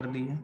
कर दी है।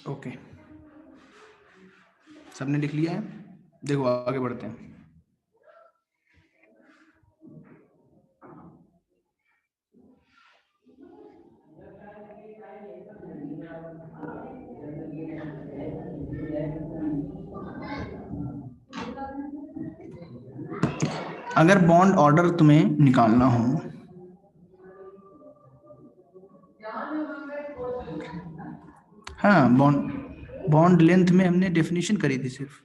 ओके, सबने लिख लिया है? देखो आगे बढ़ते हैं। अगर बॉन्ड ऑर्डर तुम्हें निकालना हो, हाँ, बॉन्ड लेंथ में हमने डेफिनेशन करी थी सिर्फ,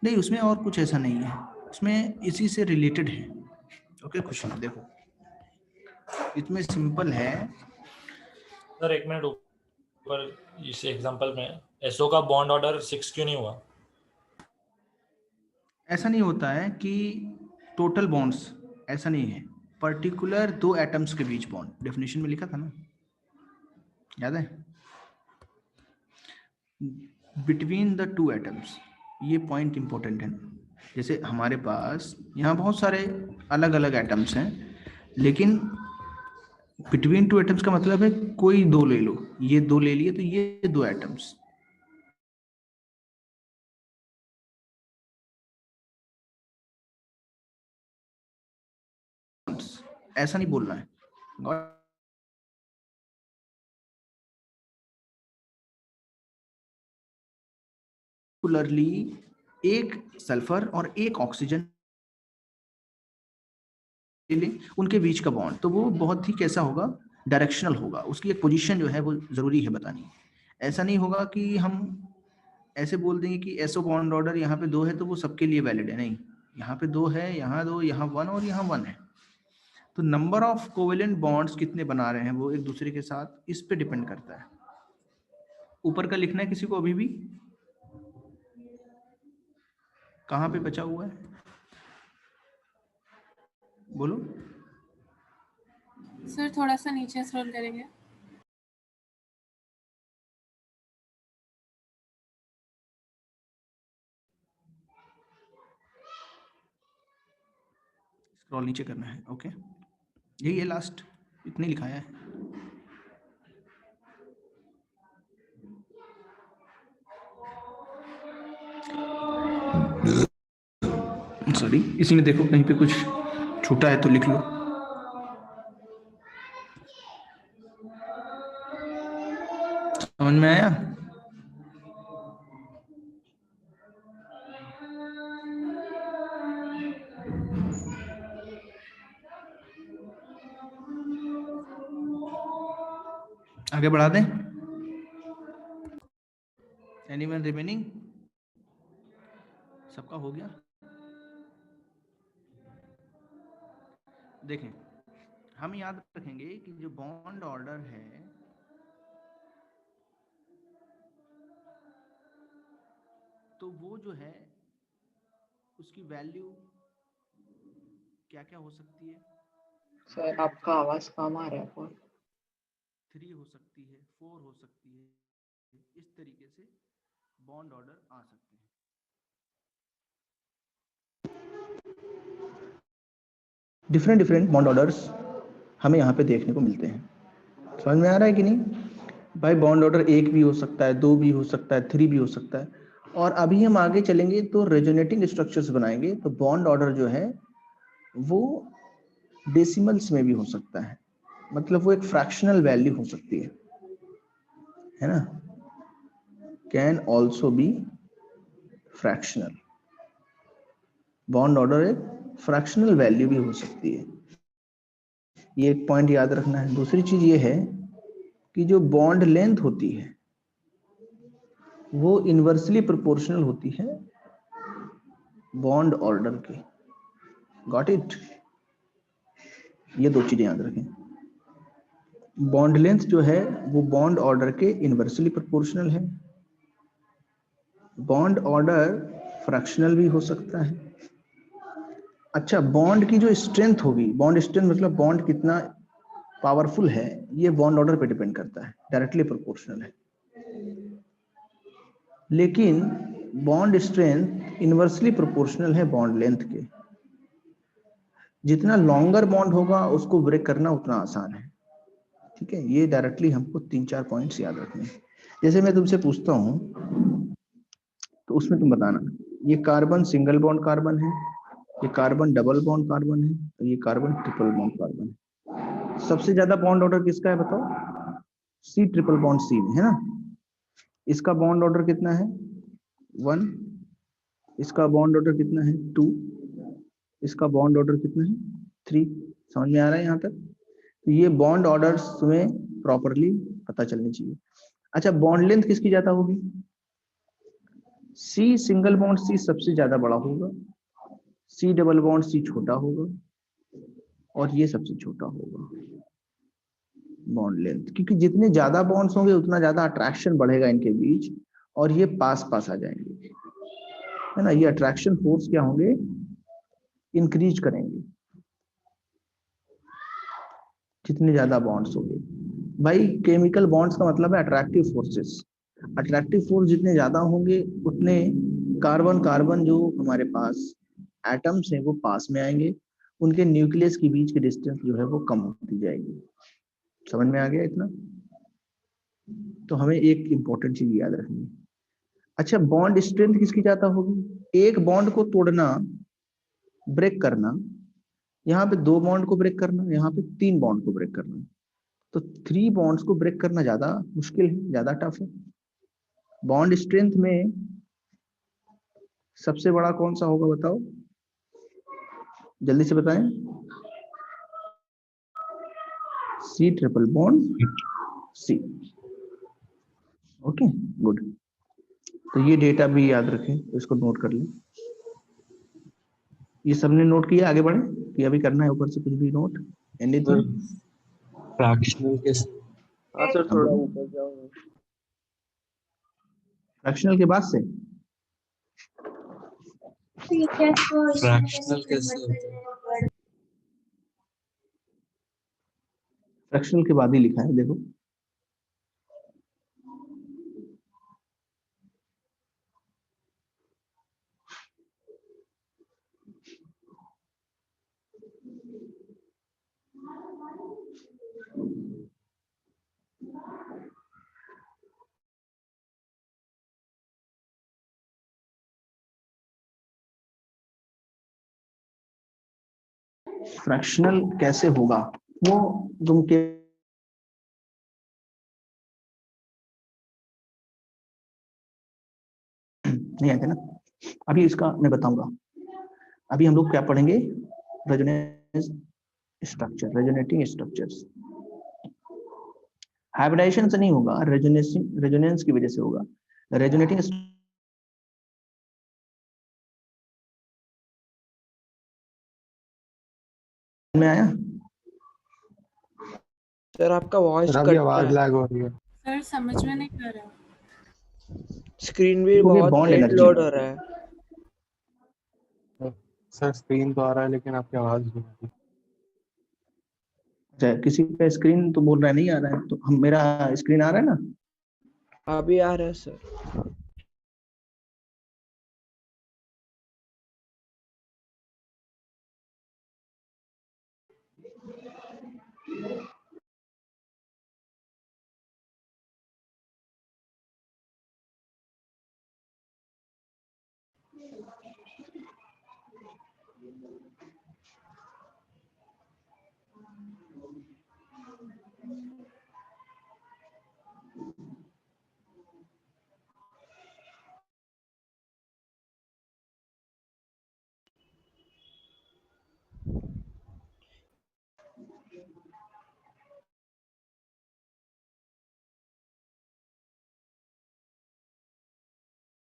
नहीं उसमें और कुछ ऐसा नहीं है, उसमें इसी से रिलेटेड है। ओके खुशी, देखो इतने सिंपल है सर एक मिनट ऊपर इस एग्जांपल में एसओ का बॉन्ड ऑर्डर 6 क्यों नहीं हुआ? ऐसा नहीं होता है कि टोटल बॉन्ड्स, ऐसा नहीं है, पर्टिकुलर दो एटम्स के बीच बॉन्ड, डेफिनेशन में लिखा था ना, याद है? बिटवीन द टू एटम्स, ये पॉइंट इंपॉर्टेंट है। जैसे हमारे पास यहाँ बहुत सारे अलग अलग एटम्स हैं, लेकिन बिटवीन टू एटम्स का मतलब है कोई दो ले लो, ये दो ले लिए तो ये दो एटम्स, ऐसा नहीं बोलना है। पर्टिकुलरली एक सल्फर और एक ऑक्सीजन उनके बीच का बॉन्ड, तो वो बहुत ही कैसा होगा, डायरेक्शनल होगा, उसकी एक पोजीशन जो है वो जरूरी है बतानी। ऐसा नहीं होगा कि हम ऐसे बोल देंगे कि एसओ बॉन्ड ऑर्डर यहाँ पे दो है तो वो सबके लिए वैलिड है, नहीं, यहाँ पे दो है, यहाँ दो, यहाँ वन और यहाँ वन है। तो नंबर ऑफ कोवेलेंट बॉन्ड्स कितने बना रहे हैं वो एक दूसरे के साथ, इस पे डिपेंड करता है। ऊपर का लिखना है किसी को अभी भी? कहाँ पे बचा हुआ है बोलो? सर थोड़ा सा नीचे स्क्रॉल करेंगे। स्क्रॉल नीचे करना है, ओके, यही है लास्ट, इतने लिखाया है। सॉरी, इसी में देखो कहीं पे कुछ छूटा है तो लिख लो। समझ में आया? आगे बढ़ा दें? Anyone remaining? सबका हो गया? देखें, हम याद रखेंगे कि जो बॉन्ड ऑर्डर है तो वो जो है उसकी वैल्यू क्या क्या हो सकती है? सर आपका आवाज कम आ रहा है बहुत। 3 हो सकती है, 4 हो सकती है, इस तरीके से बॉन्ड ऑर्डर आ सकते हैं। डिफरेंट डिफरेंट बॉन्ड ऑर्डर्स हमें यहाँ पे देखने को मिलते हैं। समझ में आ रहा है कि नहीं भाई? बॉन्ड ऑर्डर 1 भी हो सकता है, 2 भी हो सकता है, 3 भी हो सकता है। और अभी हम आगे चलेंगे तो रेजोनेटिंग स्ट्रक्चर्स बनाएंगे, तो बॉन्ड ऑर्डर जो है वो डेसिमल्स में भी हो सकता है, मतलब वो एक फ्रैक्शनल वैल्यू हो सकती है ना? Can also be fractional. Bond order एक फ्रैक्शनल वैल्यू भी हो सकती है, ये एक पॉइंट याद रखना है। दूसरी चीज ये है कि जो बॉन्ड लेंथ होती है वो इनवर्सली प्रोपोर्शनल होती है बॉन्ड ऑर्डर के। Got it? ये दो चीजें याद रखें। बॉन्ड लेंथ जो है वो बॉन्ड ऑर्डर के इनवर्सली प्रोपोर्शनल है। बॉन्ड ऑर्डर फ्रैक्शनल भी हो सकता है। अच्छा, बॉन्ड की जो स्ट्रेंथ होगी, बॉन्ड स्ट्रेंथ मतलब बॉन्ड कितना पावरफुल है, ये बॉन्ड ऑर्डर पे डिपेंड करता है, डायरेक्टली प्रोपोर्शनल है। लेकिन बॉन्ड स्ट्रेंथ इनवर्सली प्रोपोर्शनल है बॉन्ड लेंथ के। जितना लॉन्गर बॉन्ड होगा उसको ब्रेक करना उतना आसान है। ठीक है, ये डायरेक्टली हमको 3-4 पॉइंट्स याद रखने हैं। जैसे मैं तुमसे पूछता हूं तो उसमें तुम बताना, ये कार्बन सिंगल बॉन्ड कार्बन है, ये कार्बन डबल बॉन्ड कार्बन है, और ये कार्बन ट्रिपल बॉन्ड कार्बन है। सबसे ज्यादा बॉन्ड ऑर्डर किसका है बताओ? सी ट्रिपल बॉन्ड सी में, है ना? इसका बॉन्ड ऑर्डर कितना है? 1। इसका बॉन्ड ऑर्डर कितना है? 2। इसका बॉन्ड ऑर्डर कितना है? 3। समझ में आ रहा है यहाँ तक? तो ये बॉन्ड ऑर्डर्स तुम्हें प्रॉपरली पता चलनी चाहिए। अच्छा, बॉन्ड लेंथ किसकी ज्यादा होगी? सी सिंगल बॉन्ड सी सबसे ज्यादा बड़ा होगा, सी डबल बॉन्ड सी छोटा होगा, और ये सबसे छोटा होगा बॉन्ड लेंथ। क्योंकि जितने ज्यादा बॉन्ड्स होंगे उतना ज्यादा अट्रैक्शन बढ़ेगा इनके बीच, और ये पास पास आ जाएंगे, है ना? ये अट्रैक्शन फोर्स क्या होंगे? इंक्रीज करेंगे जितने ज्यादा बॉन्ड्स होंगे। भाई केमिकल बॉन्ड्स का मतलब है अट्रैक्टिव फोर्सेस। अट्रैक्टिव फोर्स जितने ज्यादा होंगे उतने कार्बन कार्बन जो हमारे पास एटम्स हैं वो पास में आएंगे, उनके न्यूक्लियस के बीच की डिस्टेंस जो है वो कम होती जाएगी। समझ में आ गया इतना? तो हमें एक इंपॉर्टेंट चीज याद रखनी है। अच्छा, बॉन्ड स्ट्रेंथ किसकी ज्यादा होगी? एक बॉन्ड को तोड़ना, ब्रेक करना, यहाँ पे 2 बॉन्ड को ब्रेक करना, यहाँ पे 3 बॉन्ड को ब्रेक करना, तो 3 बॉन्ड्स को ब्रेक करना ज्यादा मुश्किल है, ज्यादा टफ है। बॉन्ड स्ट्रेंथ में सबसे बड़ा कौन सा होगा बताओ, जल्दी से बताएं। C triple bond C. Okay, good. तो ये डेटा भी याद रखें, तो इसको नोट कर लें। ये सबने नोट किया? आगे बढ़े कि अभी करना है ऊपर से कुछ भी नोट? एनीथिंग? फ्रैक्शनल कैसे? हाँ सर, थोड़ा ऊपर जाओ। फ्रैक्शनल के बाद से फ्रैक्शनल कैसे होता है? फ्रैक्शनल के बाद ही लिखा है, देखो। फ्रैक्शनल कैसे होगा वो तुम के नहीं आते ना। अभी इसका मैं बताऊंगा। अभी हम लोग क्या पढ़ेंगे? Resonance structure, resonating structures. Hybridization से नहीं होगा, रेजोनेंस की वजह से होगा। रेजोनेटिंग में आया? सर आपका वॉइस सर कट अभी रहा आवाज है, लैग हो रही है। सर समझ में नहीं आ रहा। स्क्रीन भी देखोगे बहुत बॉन्ड लेट एनर्जी। लोड हो रहा है। सर स्क्रीन तो आ रहा है लेकिन आपकी आवाज नहीं आ रही। किसी का स्क्रीन तो बोल रहा है नहीं आ रहा है, तो हम मेरा स्क्रीन आ रहा है ना? अभी आ रहा है सर।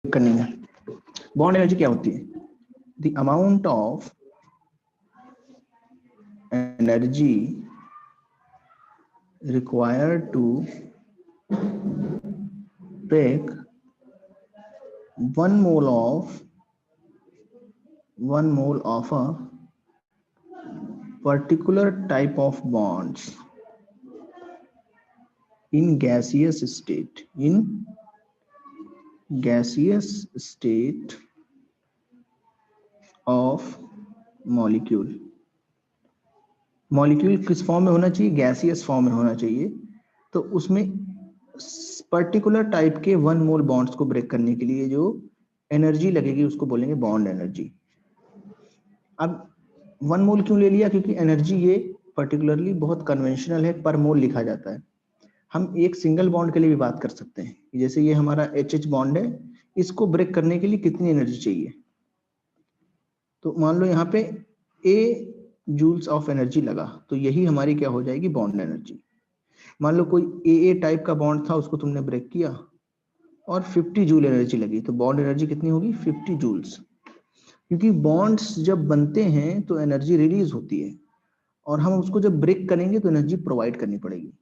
करनी है। बॉन्ड एनर्जी क्या होती है? The amount of energy required to break 1 mole of a particular type of bonds in gaseous state of molecule किस फॉर्म में होना चाहिए? गैसियस फॉर्म में होना चाहिए। तो उसमें पर्टिकुलर टाइप के 1 मोल बॉन्ड्स को ब्रेक करने के लिए जो एनर्जी लगेगी उसको बोलेंगे बॉन्ड एनर्जी। अब 1 मोल क्यों ले लिया? क्योंकि एनर्जी ये पर्टिकुलरली बहुत कन्वेंशनल है, पर मोल लिखा जाता है। हम एक सिंगल बॉन्ड के लिए भी बात कर सकते हैं, जैसे ये हमारा HH बॉन्ड है, इसको ब्रेक करने के लिए कितनी एनर्जी चाहिए? तो मान लो यहाँ पे A जूल्स ऑफ एनर्जी लगा, तो यही हमारी क्या हो जाएगी? Bond energy. मान लो कोई AA टाइप का बॉन्ड था, उसको तुमने ब्रेक किया और 50 जूल एनर्जी लगी, तो बॉन्ड एनर्जी कितनी होगी? 50 जूल्स। क्योंकि बॉन्ड्स जब बनते हैं तो एनर्जी रिलीज होती है, और हम उसको जब ब्रेक करेंगे तो एनर्जी प्रोवाइड करनी पड़ेगी।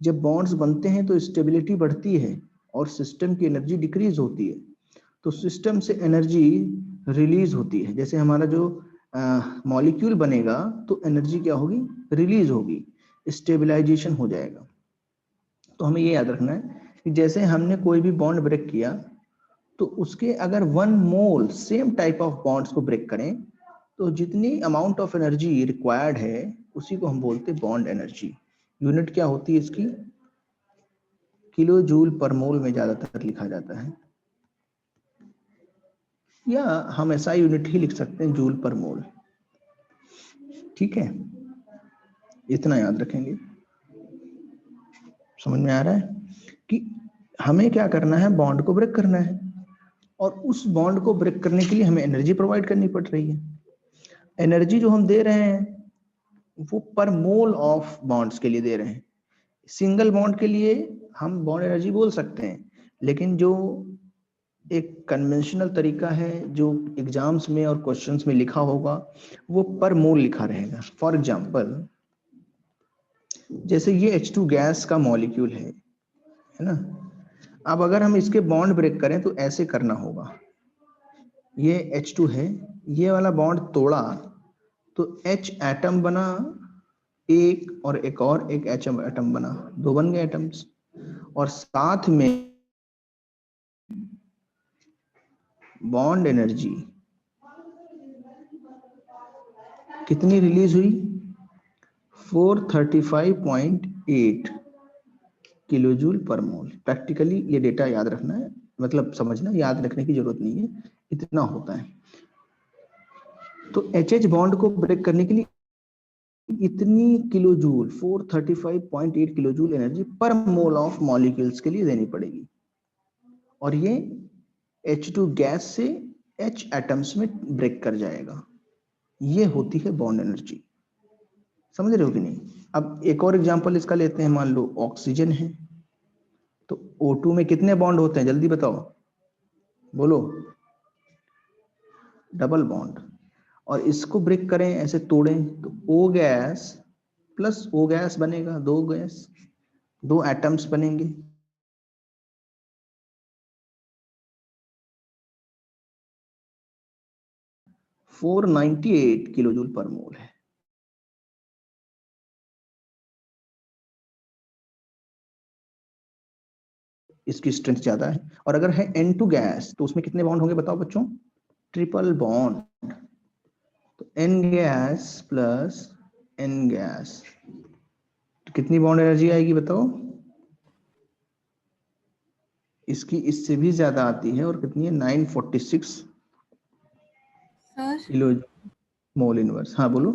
जब बॉन्ड्स बनते हैं तो स्टेबिलिटी बढ़ती है और सिस्टम की एनर्जी डिक्रीज होती है, तो सिस्टम से एनर्जी रिलीज होती है। जैसे हमारा जो मॉलिक्यूल बनेगा तो एनर्जी क्या होगी? रिलीज होगी, स्टेबलाइजेशन हो जाएगा। तो हमें ये याद रखना है कि जैसे हमने कोई भी बॉन्ड ब्रेक किया तो उसके अगर 1 mole same type of bonds को ब्रेक करें तो जितनी अमाउंट ऑफ एनर्जी रिक्वायर्ड है उसी को हम बोलते हैं बॉन्ड एनर्जी। यूनिट क्या होती है इसकी? किलो जूल पर मोल में ज्यादातर लिखा जाता है, या हम ऐसा यूनिट ही लिख सकते हैं, जूल पर मोल। ठीक है, इतना याद रखेंगे। समझ में आ रहा है कि हमें क्या करना है? बॉन्ड को ब्रेक करना है, और उस बॉन्ड को ब्रेक करने के लिए हमें एनर्जी प्रोवाइड करनी पड़ रही है। एनर्जी जो हम दे रहे हैं वो पर मोल ऑफ बॉन्ड्स के लिए दे रहे हैं। सिंगल बॉन्ड के लिए हम बॉन्ड एनर्जी बोल सकते हैं, लेकिन जो एक कन्वेंशनल तरीका है जो एग्जाम्स में और क्वेश्चंस में लिखा होगा वो पर मोल लिखा रहेगा। फॉर एग्जांपल, जैसे ये H2 गैस का मॉलिक्यूल है ना? अब अगर हम इसके बॉन्ड ब्रेक करें तो ऐसे करना होगा। ये H2 है, ये वाला बॉन्ड तोड़ा तो H एटम बना एक, और एक और एक H एटम बना, 2 बन गए एटम्स। और साथ में बॉन्ड एनर्जी कितनी रिलीज हुई? 435.8 किलो जूल पर मोल। प्रैक्टिकली ये डेटा याद रखना है, मतलब समझना, याद रखने की जरूरत नहीं है, इतना होता है। तो HH बॉन्ड को ब्रेक करने के लिए इतनी kilo joule, 435.8 kilo joule energy पर मोल ऑफ मॉलिक्यूल्स के लिए देनी पड़ेगी, और ये H2 गैस से H एटम्स में ब्रेक कर जाएगा। ये होती है बॉन्ड एनर्जी। समझ रहे हो कि नहीं? अब एक और एग्जांपल इसका लेते हैं। मान लो ऑक्सीजन है, तो O2 में कितने बॉन्ड होते हैं? जल्दी बताओ, बोलो। Double bond. और इसको ब्रेक करें, ऐसे तोड़ें, तो O gas plus O gas बनेगा, 2 गैस, 2 एटम्स बनेंगे। फोर 98 किलो जूल पर मोल है। इसकी स्ट्रेंथ ज्यादा है। और अगर है N2 गैस तो उसमें कितने बॉन्ड होंगे बताओ बच्चों? Triple bond. तो N gas plus N gas, तो कितनी बॉन्ड एनर्जी आएगी बताओ? इसकी इससे भी ज्यादा आती है, और कितनी है? 946 सर किलो मोल इनवर्स। हाँ बोलो।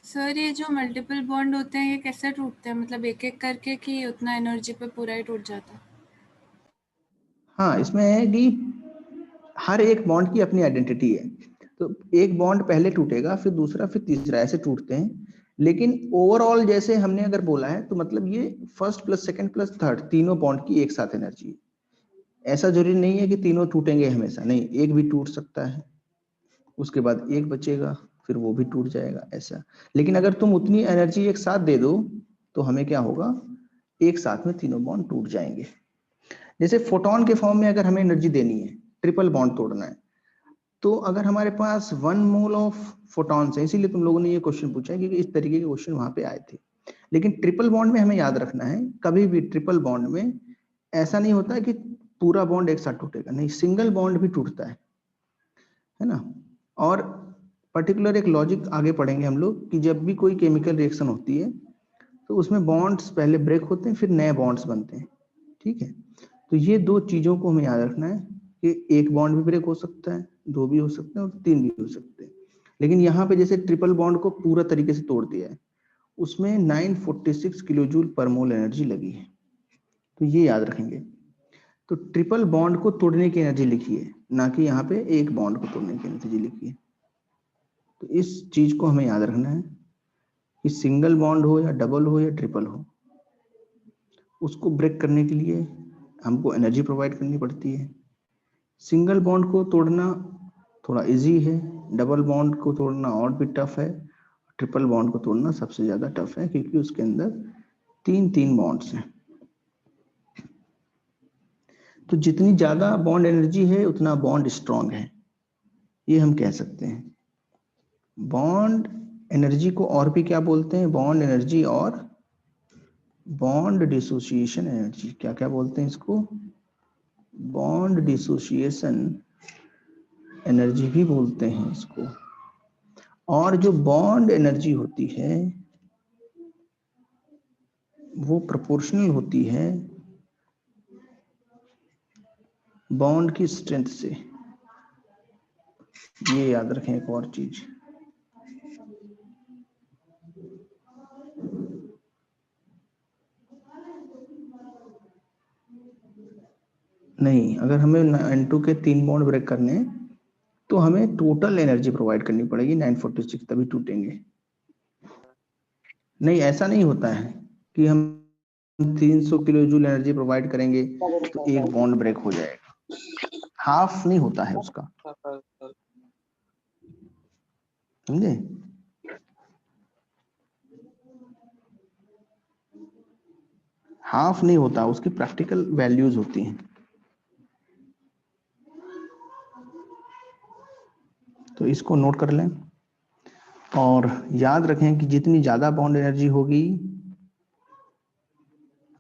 सर ये जो मल्टीपल बॉन्ड होते हैं ये कैसे टूटते हैं, मतलब एक एक करके कि उतना एनर्जी पे पूरा ही टूट जाता है? हाँ, इसमें है कि हर एक बॉन्ड की अपनी आइडेंटिटी है। तो एक बॉन्ड पहले टूटेगा, फिर दूसरा, फिर तीसरा, ऐसे टूटते हैं। लेकिन ओवरऑल जैसे हमने अगर बोला है तो मतलब ये first plus second plus third तीनों बॉन्ड की एक साथ एनर्जी है। ऐसा जरूरी नहीं है कि तीनों टूटेंगे हमेशा, नहीं, एक भी टूट सकता है, उसके बाद एक बचेगा, फिर वो भी टूट जाएगा, ऐसा। लेकिन अगर तुम उतनी एनर्जी एक साथ दे दो तो हमें क्या होगा? एक साथ में तीनों बॉन्ड टूट जाएंगे। जैसे फोटोन के फॉर्म में अगर हमें एनर्जी देनी है, ट्रिपल बॉन्ड तोड़ना है, तो अगर हमारे पास 1 मोल ऑफ फोटॉन्स है, इसीलिए तुम लोगों ने ये क्वेश्चन पूछा है क्योंकि इस तरीके के क्वेश्चन वहां पे आए थे। लेकिन ट्रिपल बॉन्ड में हमें याद रखना है, कभी भी ट्रिपल बॉन्ड में ऐसा नहीं होता है कि पूरा बॉन्ड एक साथ टूटेगा, नहीं, सिंगल बॉन्ड भी टूटता है ना। और पर्टिकुलर एक लॉजिक आगे पढ़ेंगे हम लोग कि जब भी कोई केमिकल रिएक्शन होती है तो उसमें बॉन्ड्स पहले ब्रेक होते हैं, फिर नए बॉन्ड्स बनते हैं, ठीक है। तो ये दो चीजों को हमें याद रखना है कि एक बॉन्ड भी ब्रेक हो सकता है, दो भी हो सकते हैं, और तीन भी हो सकते हैं। लेकिन यहाँ पे जैसे ट्रिपल बॉन्ड को पूरा तरीके से तोड़ दिया है, उसमें 946 किलो जूल पर मोल एनर्जी लगी है, तो ये याद रखेंगे। तो ट्रिपल बॉन्ड को तोड़ने की एनर्जी लिखी है, ना कि यहाँ पे एक बॉन्ड को तोड़ने की एनर्जी लिखी है। तो इस चीज को हमें याद रखना है कि सिंगल बॉन्ड हो या डबल हो या ट्रिपल हो, उसको ब्रेक करने के लिए हमको एनर्जी प्रोवाइड करनी पड़ती है। सिंगल बॉन्ड को तोड़ना थोड़ा इजी है, डबल बॉन्ड को तोड़ना और भी टफ है, ट्रिपल बॉन्ड को तोड़ना सबसे ज्यादा टफ है क्योंकि उसके अंदर तीन तीन बॉन्ड्स हैं। तो जितनी ज्यादा बॉन्ड एनर्जी है उतना बॉन्ड स्ट्रांग है, ये हम कह सकते हैं। बॉन्ड एनर्जी को और भी क्या बोलते हैं? बॉन्ड एनर्जी और बॉन्ड डिसोसिएशन एनर्जी, क्या क्या बोलते हैं इसको? बॉन्ड डिसोसिएशन एनर्जी भी बोलते हैं इसको। और जो बॉन्ड एनर्जी होती है वो प्रोपोर्शनल होती है बॉन्ड की स्ट्रेंथ से। ये याद रखें एक और चीज। नहीं, अगर हमें N2 के 3 बॉन्ड ब्रेक करने हैं तो हमें टोटल एनर्जी प्रोवाइड करनी पड़ेगी 946, तभी टूटेंगे। नहीं, ऐसा नहीं होता है कि हम 300 किलो जूल एनर्जी प्रोवाइड करेंगे तो एक बॉन्ड ब्रेक हो जाएगा, हाफ नहीं होता है उसका, समझे? हाफ नहीं होता, उसकी प्रैक्टिकल वैल्यूज होती हैं। तो इसको नोट कर लें और याद रखें कि जितनी ज्यादा बॉन्ड एनर्जी होगी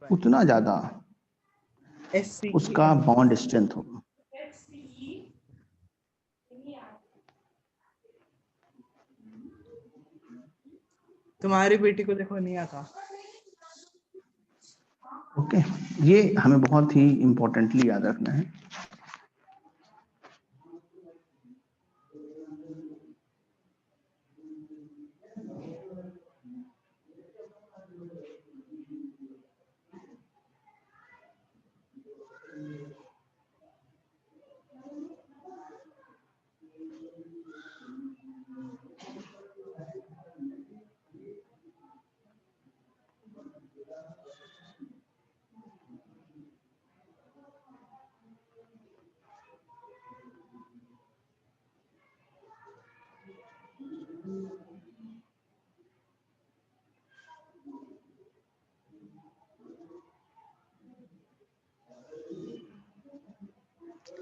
उतना ज्यादा उसका बॉन्ड स्ट्रेंथ होगा। तुम्हारी बेटी को देखो नहीं आता। ओके, ये हमें बहुत ही इंपॉर्टेंटली याद रखना है।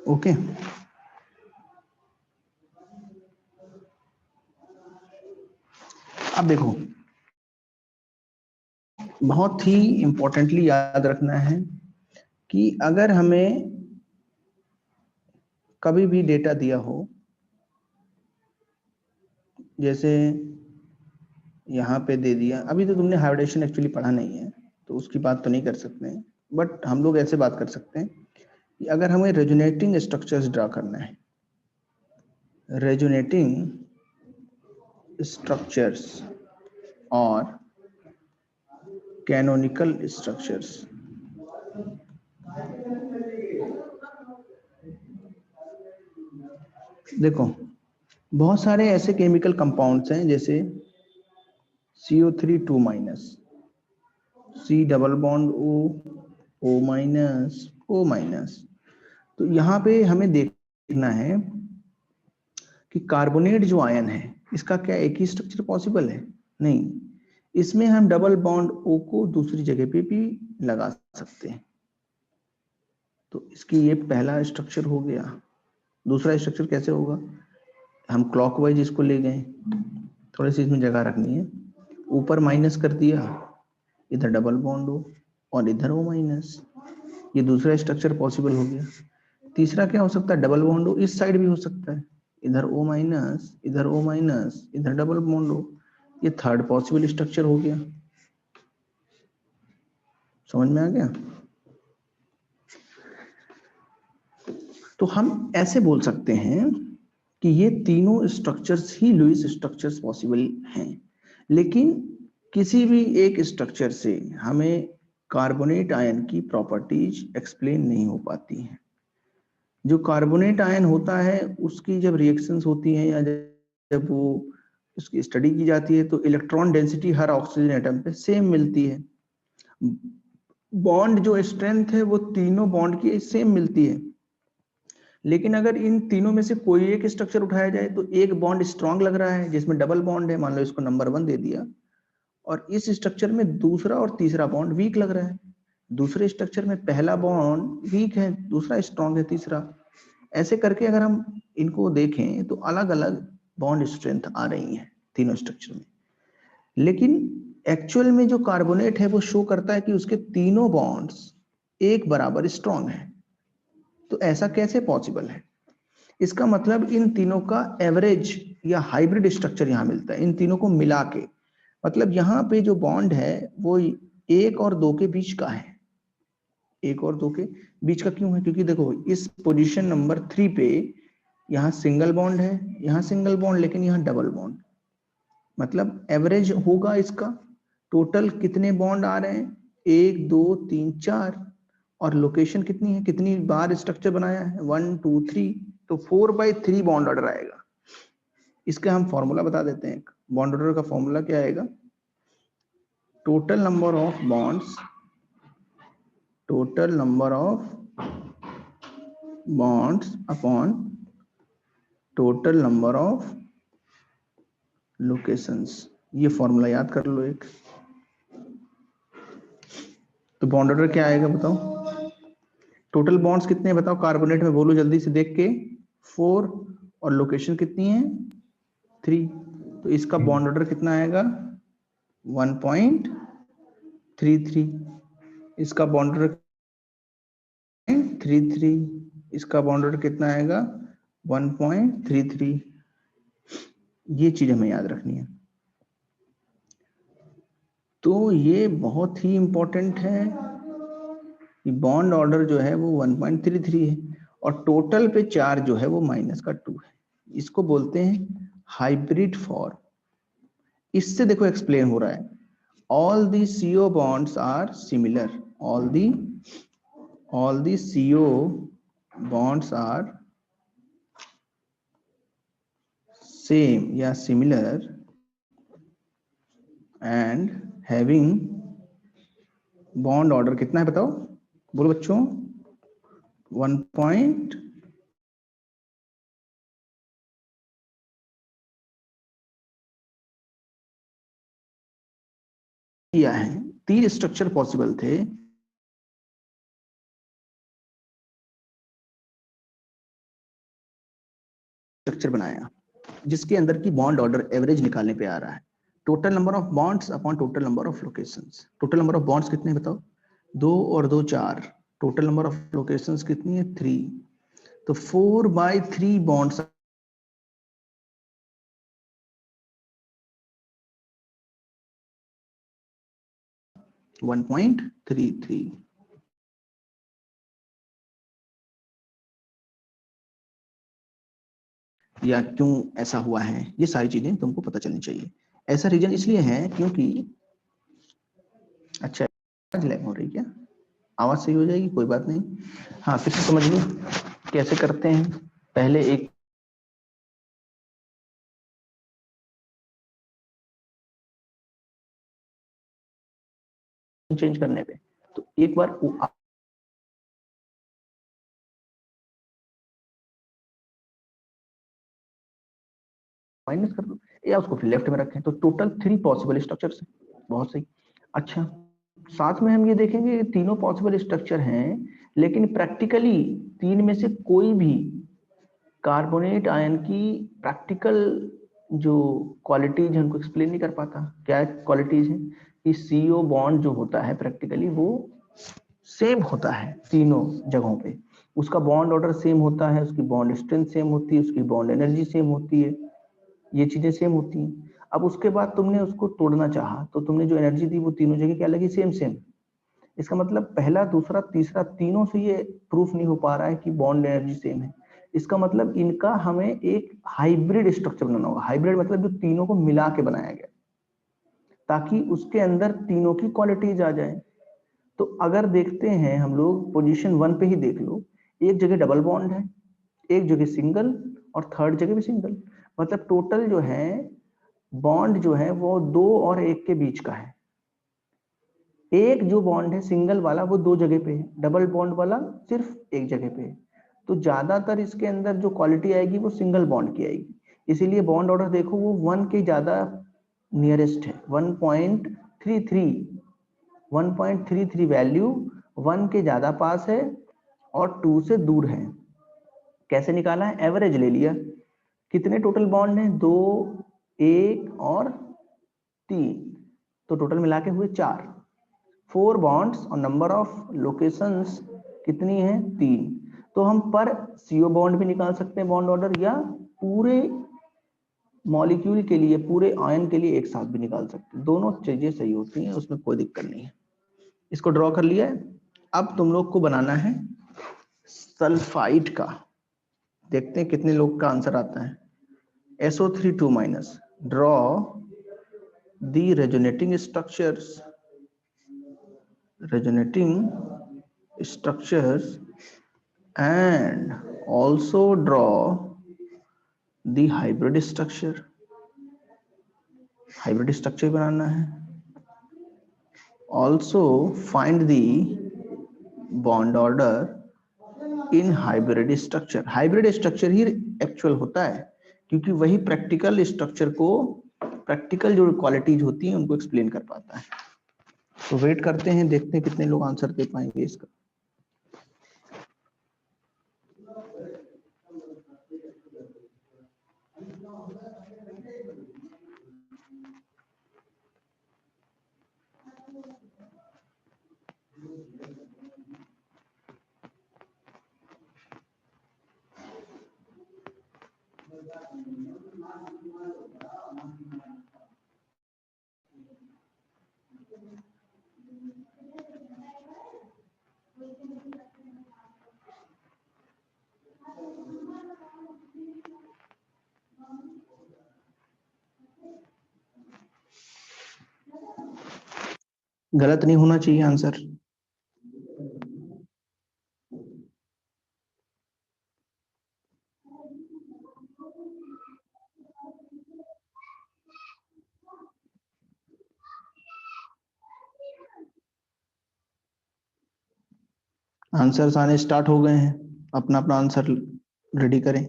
ओके, अब देखो, बहुत ही इंपॉर्टेंटली याद रखना है कि अगर हमें कभी भी डेटा दिया हो, जैसे यहाँ पे दे दिया, अभी तो तुमने हाइब्रिडेशन एक्चुअली पढ़ा नहीं है तो उसकी बात तो नहीं कर सकते हैं, बट हम लोग ऐसे बात कर सकते हैं कि अगर हमें रेजोनेटिंग स्ट्रक्चर्स ड्रा करना है, रेजोनेटिंग स्ट्रक्चर्स और कैनोनिकल स्ट्रक्चर्स, देखो बहुत सारे ऐसे केमिकल कंपाउंड्स हैं जैसे CO3 2 minus, C double bond O minus O minus. तो यहाँ पे हमें देखना है कि कार्बोनेट जो आयन है इसका क्या एक ही स्ट्रक्चर पॉसिबल है? नहीं, इसमें हम डबल बॉन्ड O को दूसरी जगह पे भी लगा सकते हैं। तो इसकी ये पहला स्ट्रक्चर हो गया। दूसरा स्ट्रक्चर कैसे होगा? हम क्लॉकवाइज इसको ले गए, थोड़ी सी इसमें जगह रखनी है, ऊपर माइनस कर दिया, इधर डबल बॉन्ड हो और इधर O माइनस, ये दूसरा स्ट्रक्चर पॉसिबल हो गया। तीसरा क्या हो सकता है? डबल बॉन्ड हो, इस साइड भी हो सकता है, इधर O माइनस, इधर O माइनस, इधर डबल बॉन्ड हो, ये थर्ड पॉसिबल स्ट्रक्चर हो गया। समझ में आ गया? तो हम ऐसे बोल सकते हैं कि ये तीनों स्ट्रक्चर्स ही लुईस स्ट्रक्चर्स पॉसिबल हैं, लेकिन किसी भी एक स्ट्रक्चर से हमें कार्बोनेट आयन की प्रॉपर्टीज एक्सप्लेन नहीं हो पाती हैं। जो कार्बोनेट आयन होता है उसकी जब रिएक्शंस होती हैं या जब वो उसकी स्टडी की जाती है तो इलेक्ट्रॉन डेंसिटी हर ऑक्सीजन एटम पे सेम मिलती है, बॉन्ड जो स्ट्रेंथ है वो तीनों बॉन्ड की सेम मिलती है। लेकिन अगर इन तीनों में से कोई एक स्ट्रक्चर उठाया जाए तो एक बॉन्ड स्ट्रांग लग रहा है जिसमें डबल बॉन्ड है, मान लो इसको नंबर 1 दे दिया, और इस स्ट्रक्चर में दूसरा और तीसरा बॉन्ड वीक लग रहा है, दूसरे स्ट्रक्चर में पहला बॉन्ड वीक है, दूसरा स्ट्रांग है, तीसरा। ऐसे करके अगर हम इनको देखें तो अलग अलग बॉन्ड स्ट्रेंथ आ रही है तीनों स्ट्रक्चर में, लेकिन एक्चुअल में जो कार्बोनेट है वो शो करता है कि उसके तीनों बॉन्ड्स एक बराबर स्ट्रांग है। तो ऐसा कैसे पॉसिबल है? इसका मतलब इन तीनों का एवरेज या हाइब्रिड स्ट्रक्चर यहाँ मिलता है, इन तीनों को मिला के। मतलब यहाँ पे जो बॉन्ड है वो 1 और 2 के बीच का है। 1 और 2 के बीच का क्यों है? क्योंकि देखो इस पोजीशन नंबर 3 पे यहाँ सिंगल बॉन्ड है, यहाँ सिंगल बॉन्ड, लेकिन यहाँ डबल बॉन्ड। मतलब एवरेज होगा इसका, टोटल कितने बॉन्ड आ रहे हैं? 1 2 3 4, और लोकेशन कितनी है, कितनी बार स्ट्रक्चर बनाया है? 1 2 3, तो 4/3 बॉन्ड ऑर्डर आएगा। इसका हम फॉर्मूला बता देते हैं। बॉन्ड ऑर्डर का फॉर्मूला क्या आएगा? Total number of bonds, total number of bonds upon total number of locations. ये फॉर्मूला याद कर लो एक। तो बॉन्ड ऑर्डर क्या आएगा बताओ? टोटल बॉन्ड्स कितने हैं बताओ कार्बोनेट में, बोलो जल्दी से देख के। 4, और लोकेशन कितनी है? 3। तो इसका बॉन्ड ऑर्डर कितना आएगा? 1.33। इसका बॉन्ड ऑर्डर 33, इसका बॉन्ड ऑर्डर कितना आएगा? 1.33। ये चीज हमें याद रखनी है। तो ये बहुत ही इंपॉर्टेंट है कि बॉन्ड ऑर्डर जो है वो 1.33 है, और टोटल पे चार्ज जो है वो -2 है। इसको बोलते हैं हाइब्रिड फॉर्म। इससे देखो एक्सप्लेन हो रहा है, all the CO bonds are similar, all the CO bonds are same या similar and having bond order कितना है बताओ, बोलो बच्चों? 1. किया है, 3 स्ट्रक्चर पॉसिबल थे। स्ट्रक्चर बनाया जिसके अंदर की बॉन्ड ऑर्डर एवरेज निकालने पे आ रहा है, total number of bonds upon total number of locations. Total number of bonds कितने बताओ? 2 और 2 4, टोटल नंबर ऑफ लोकेशंस कितनी है 3, तो 4/3 बॉन्ड्स 1.33। या क्यों ऐसा हुआ है, ये सारी चीजें तुमको पता चलनी चाहिए। ऐसा रीजन इसलिए है क्योंकि, अच्छा आवाज लैग हो रही क्या, आवाज सही हो जाएगी कोई बात नहीं। हाँ फिर से समझ लो कैसे करते हैं। पहले एक चेंज करने पे, तो एक बार माइनस कर दो या उसको फिर लेफ्ट में रखें, तो टोटल 3 पॉसिबल स्ट्रक्चर्स हैं। बहुत सही। अच्छा साथ में हम ये देखेंगे तीनों पॉसिबल स्ट्रक्चर हैं, लेकिन प्रैक्टिकली 3 में से कोई भी कार्बोनेट आयन की प्रैक्टिकल जो क्वालिटीज है उनको एक्सप्लेन नहीं कर पाता। क्या क्वालिटीज है कि CO बॉन्ड जो होता है प्रैक्टिकली वो सेम होता है तीनों जगहों पे, उसका बॉन्ड ऑर्डर सेम होता है, उसकी बॉन्ड स्ट्रेंथ सेम होती है, उसकी बॉन्ड एनर्जी सेम होती है, ये चीजें सेम होती हैं। अब उसके बाद तुमने उसको तोड़ना चाहा तो तुमने जो एनर्जी दी वो तीनों जगह क्या लगी, सेम सेम। इसका मतलब पहला दूसरा तीसरा तीनों से ये प्रूफ नहीं हो पा रहा है कि बॉन्ड एनर्जी सेम है। इसका मतलब इनका हमें एक हाइब्रिड स्ट्रक्चर बनाना होगा। हाइब्रिड मतलब जो तीनों को मिला के बनाया गया, ताकि उसके अंदर तीनों की क्वालिटीज आ जाए। तो अगर देखते हैं हम लोग पोजीशन 1 पे ही देख लो, एक जगह डबल बॉन्ड है, एक जगह सिंगल, और थर्ड जगह भी सिंगल। मतलब टोटल जो है बॉन्ड जो है वो 2 और 1 के बीच का है। एक जो बॉन्ड है सिंगल वाला वो 2 जगह पे है, डबल बॉन्ड वाला सिर्फ एक जगह पे है। तो ज्यादातर इसके अंदर जो क्वालिटी आएगी वो सिंगल बॉन्ड की आएगी। इसीलिए बॉन्ड ऑर्डर देखो वो 1 के ज्यादा नियरेस्ट है, 1.33 वैल्यू 1 के ज्यादा पास है और 2 से दूर है। कैसे निकाला है, एवरेज ले लिया। कितने टोटल बॉन्ड हैं, 2, 1 और 3, तो टोटल मिला के हुए 4। 4 बॉन्ड्स और नंबर ऑफ लोकेशंस कितनी है, 3। तो हम पर CO बॉन्ड भी निकाल सकते हैं बॉन्ड ऑर्डर, या पूरे मॉलिक्यूल के लिए, पूरे आयन के लिए एक साथ भी निकाल सकते हैं। दोनों चीजें सही होती हैं, उसमें कोई दिक्कत नहीं है। इसको ड्रॉ कर लिया है। अब तुम लोग को बनाना है सल्फाइड का। देखते हैं कितने लोग का आंसर आता है। SO3 2-, draw the resonating structures and also draw the hybrid structure बनाना है। also find the bond order in hybrid structure he actual होता है, क्योंकि वही प्रैक्टिकल स्ट्रक्चर को, प्रैक्टिकल जो क्वालिटीज होती हैं उनको एक्सप्लेन कर पाता है। तो वेट करते हैं, देखते हैं कितने लोग आंसर दे पाएंगे इसका। गलत नहीं होना चाहिए आंसर। आंसर्स आने स्टार्ट हो गए हैं, अपना अपना आंसर रेडी करें।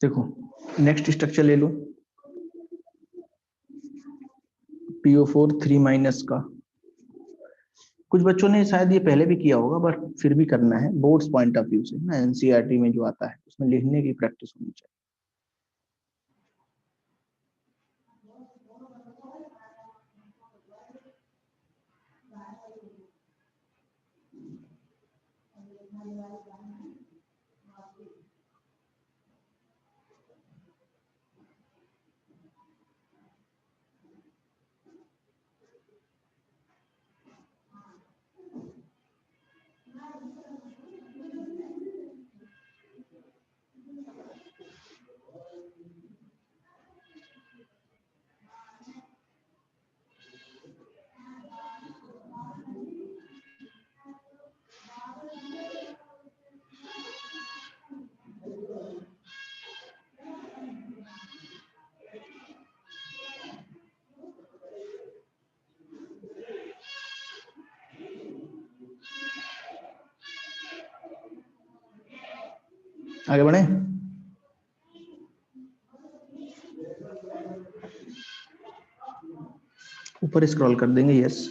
देखो नेक्स्ट स्ट्रक्चर ले लो, PO4 3- का। कुछ बच्चों ने शायद ये पहले भी किया होगा, बट फिर भी करना है बोर्ड्स पॉइंट ऑफ व्यू से ना, एनसीईआरटी में जो आता है उसमें लिखने की प्रैक्टिस होनी चाहिए। आगे बढ़े, ऊपर स्क्रॉल कर देंगे। Yes,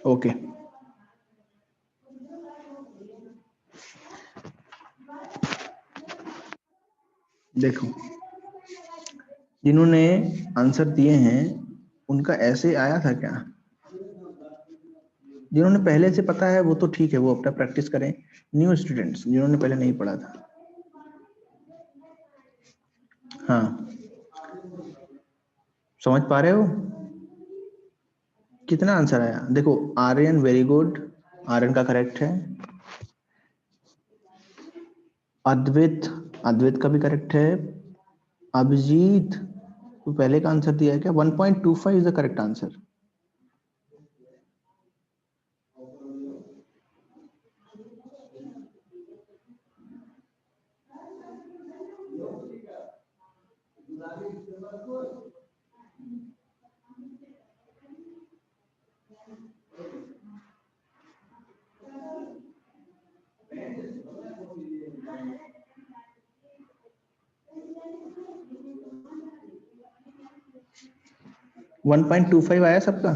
okay. देखो जिन्होंने आंसर दिए हैं उनका ऐसे आया था क्या? जिन्होंने पहले से पता है वो तो ठीक है, वो अपना प्रैक्टिस करें। न्यू स्टूडेंट्स जिन्होंने पहले नहीं पढ़ा था, हाँ समझ पा रहे हो? कितना आंसर आया? देखो आर्यन वेरी गुड, आर्यन का करेक्ट है। अद्वैत, अद्वैत का भी करेक्ट है। अभिजीत तो पहले का आंसर दिया है क्या? 1.25 is the correct answer. One 1.25 आया सबका?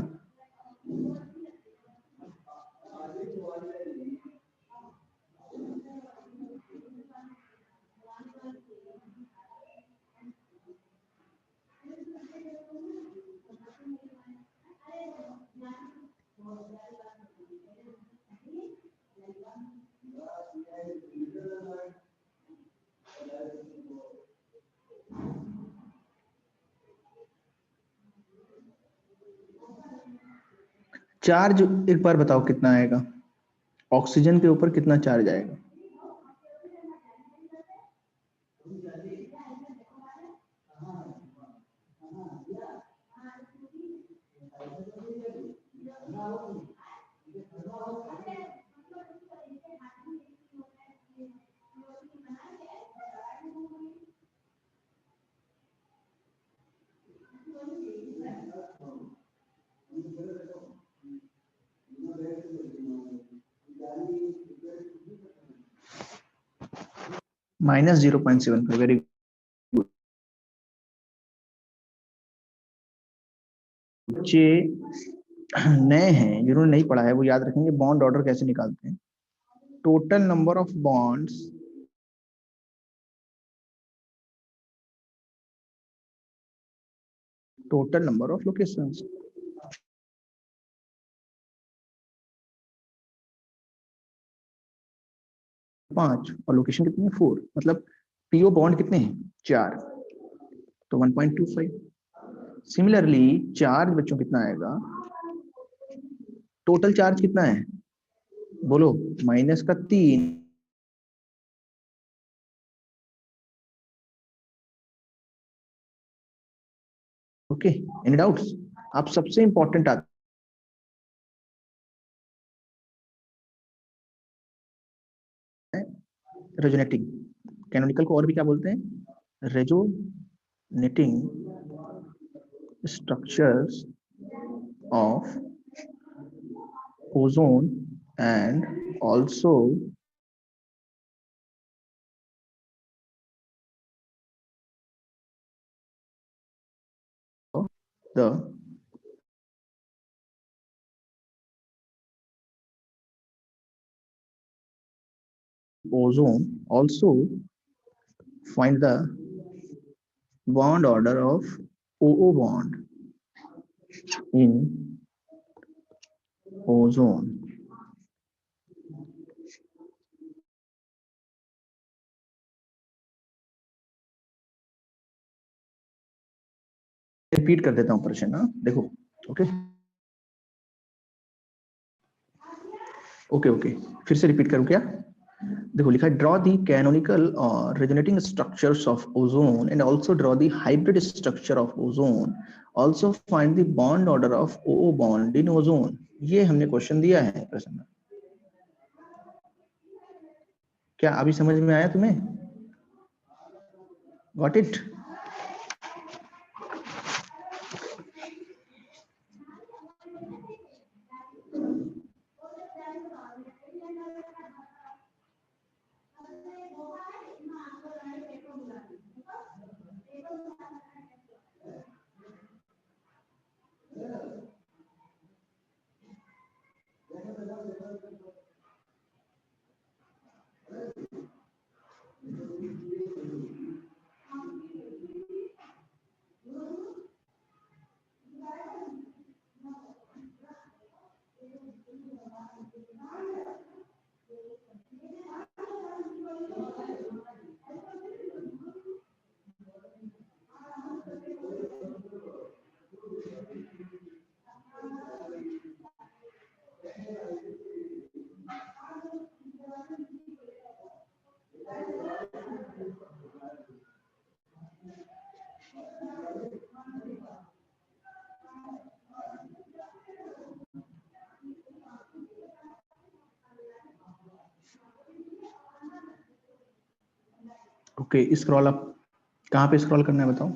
चार्ज एक बार बताओ कितना आएगा? ऑक्सीजन के ऊपर कितना चार्ज आएगा? -0.75, वेरी गुड। बच्चे नए हैं जिन्होंने नहीं पढ़ा है वो याद रखेंगे बॉन्ड ऑर्डर कैसे निकालते हैं। Total number of bonds total number of locations. पांच और लोकेशन कितनी है 4, मतलब पीओ बॉन्ड कितने हैं 4, तो 1.25। सिमिलरली चार्ज बच्चों कितना आएगा, टोटल चार्ज कितना है बोलो, माइनस का 3, ओके। Any doubts? आप सबसे इंपॉर्टेंट आते हैं रेजोनेटिंग। कैनोनिकल को और भी क्या बोलते हैं, resonating structures of ozone and also the ozone, also find the bond order of OO bond in ozone. Repeat कर देता हूं प्रश्न, ना देखो, ओके ओके ओके, फिर से रिपीट करूं क्या? देखो लिखा है ड्रॉ दी कैनोनिकल और resonating structures of ozone and also draw the hybrid structure of ozone, also find the bond order of O O bond in ozone. ये हमने क्वेश्चन दिया है प्रश्न में, क्या अभी समझ में आया तुम्हें? Got it? Okay, scroll up, कहाँ पे स्क्रॉल करना है बताओ?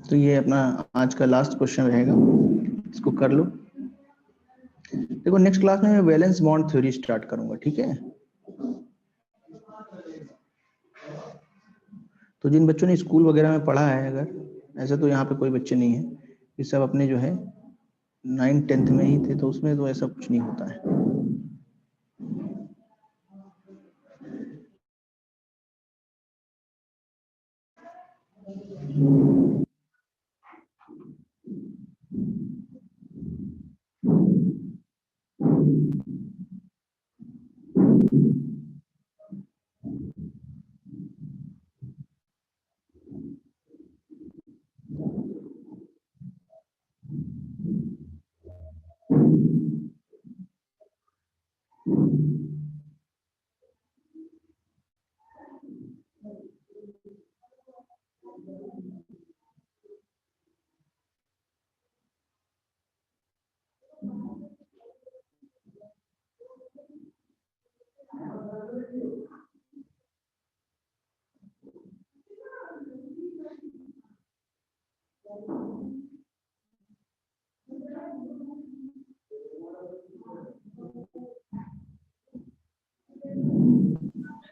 तो ये अपना आज का लास्ट क्वेश्चन रहेगा, इसको कर लो। देखो नेक्स्ट क्लास में मैं वैलेंस बॉन्ड थ्योरी स्टार्ट करूंगा, ठीक है? तो जिन बच्चों ने स्कूल वगैरह में पढ़ा है, अगर ऐसे तो यहाँ पे कोई बच्चे नहीं है, ये सब अपने जो है 9th-10th में ही थे, तो उसमें तो ऐसा कुछ नहीं होता है।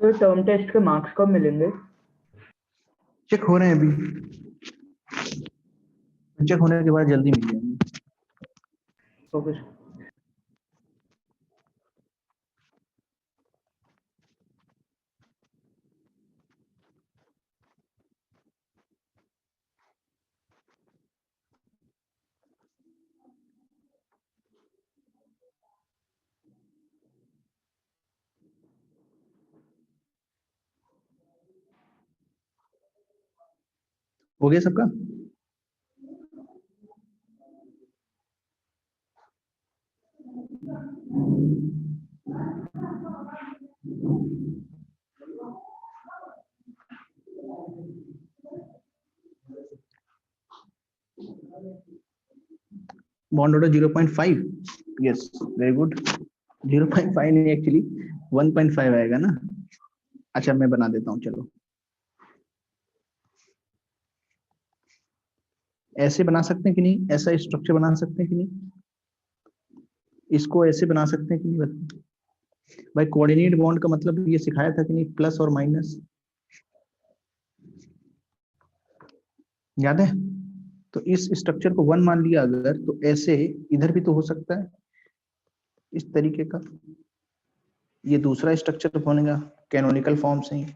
तो टर्म टेस्ट के मार्क्स कब मिलेंगे? चेक हो रहे हैं अभी, चेक होने के बाद जल्दी मिल जाएंगे। ओके। हो गया सबका? Bond order 0.5, yes very good. 0.5 नहीं, एक्चुअली 1.5 आएगा ना। अच्छा मैं बना देता हूँ, चलो ऐसे बना सकते हैं कि नहीं, ऐसा स्ट्रक्चर बना सकते हैं कि नहीं, इसको ऐसे बना सकते हैं कि नहीं बताओ भाई। कोऑर्डिनेट बॉन्ड का मतलब ये सिखाया था कि नहीं, प्लस और माइनस, याद है? तो इस स्ट्रक्चर को 1 मान लिया अगर, तो ऐसे इधर भी तो हो सकता है इस तरीके का। ये दूसरा स्ट्रक्चर बनेगा कैनोनिकल फॉर्म से ही।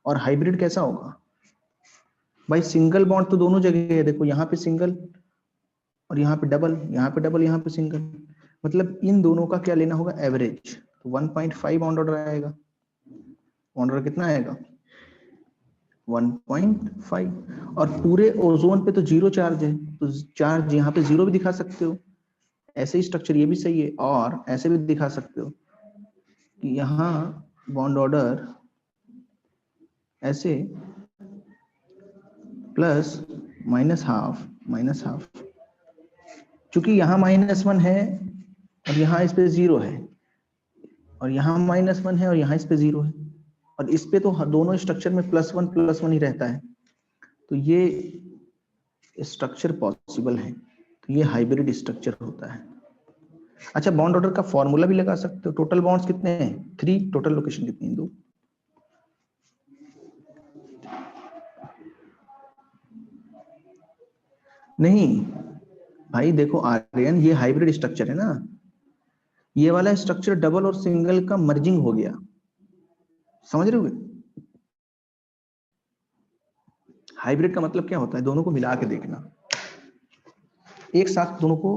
और हाइब्रिड कैसा होगा भाई? सिंगल बॉन्ड तो दोनों जगह है, देखो यहाँ पे सिंगल और यहाँ पे डबल, यहाँ पे डबल, यहाँ पे सिंगल, मतलब इन दोनों का क्या लेना होगा, एवरेज। तो 1.5 बॉन्ड ऑर्डर आएगा। बॉन्ड ऑर्डर कितना आएगा? 1.5। और पूरे ओजोन पे तो 0 चार्ज है, तो चार्ज यहाँ पे 0 भी दिखा सकते हो। ऐसे ही स्ट्रक्चर ये भी सही है, और ऐसे भी दिखा सकते हो कि यहाँ बॉन्ड ऑर्डर ऐसे प्लस माइनस हाफ, चूंकि यहाँ -1 है और यहाँ इस पे 0 है, और यहाँ -1 है और यहाँ इस पे 0 है, और इस पे तो दोनों स्ट्रक्चर में +1 ही रहता है, तो ये स्ट्रक्चर पॉसिबल है, तो ये हाइब्रिड स्ट्रक्चर होता है। अच्छा, बॉन्ड ऑर्डर का फॉर्मूला भी लगा सकते हो। टोटल बॉन्ड्स कितने हैं? 3। टोटल लोकेशन कितनी है? 2। नहीं भाई देखो आर्यन, ये हाइब्रिड स्ट्रक्चर है ना, ये वाला स्ट्रक्चर डबल और सिंगल का मर्जिंग हो गया, समझ रहे हो? हाइब्रिड का मतलब क्या होता है? दोनों को मिला के देखना, एक साथ दोनों को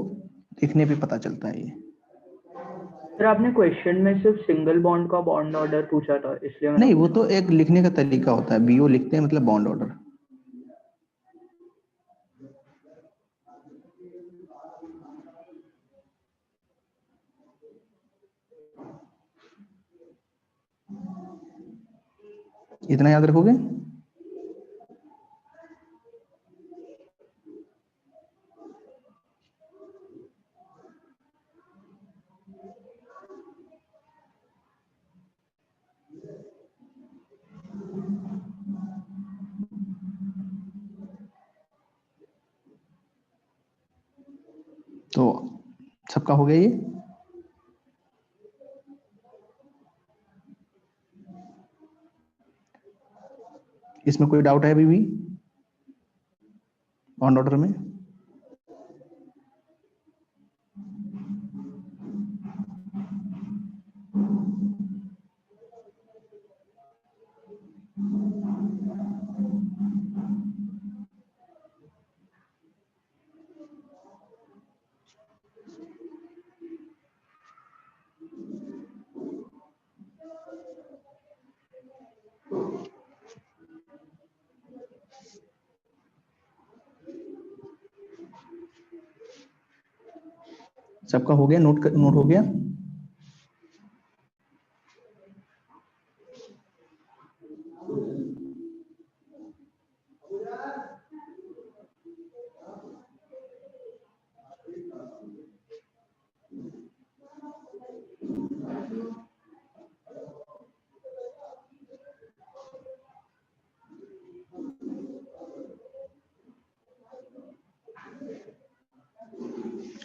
देखने पे पता चलता है ये। सर आपने क्वेश्चन में सिर्फ सिंगल बॉन्ड का बॉन्ड ऑर्डर पूछा था, इसलिए मैंने नहीं, वो तो एक लिखने का तरीका होता है, बीओ लिखते हैं मतलब बॉन्ड ऑर्डर। इतना याद रखोगे? तो सबका हो गया ये? इसमें कोई डाउट है अभी भी बॉन्ड ऑर्डर में? सबका हो गया? नोट हो गया?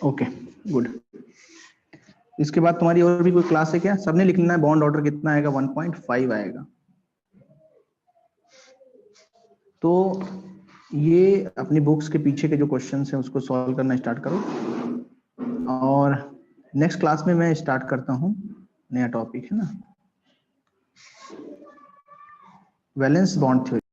Okay good. इसके बाद तुम्हारी और भी कोई क्लास है क्या? सबने लिखना है बॉन्ड ऑर्डर कितना आएगा? 1.5 आएगा। तो ये अपनी बुक्स के पीछे के जो क्वेश्चंस हैं उसको सॉल्व करना स्टार्ट करो, और नेक्स्ट क्लास में मैं स्टार्ट करता हूँ नया टॉपिक है ना, वैलेंस बॉन्ड थ्योरी।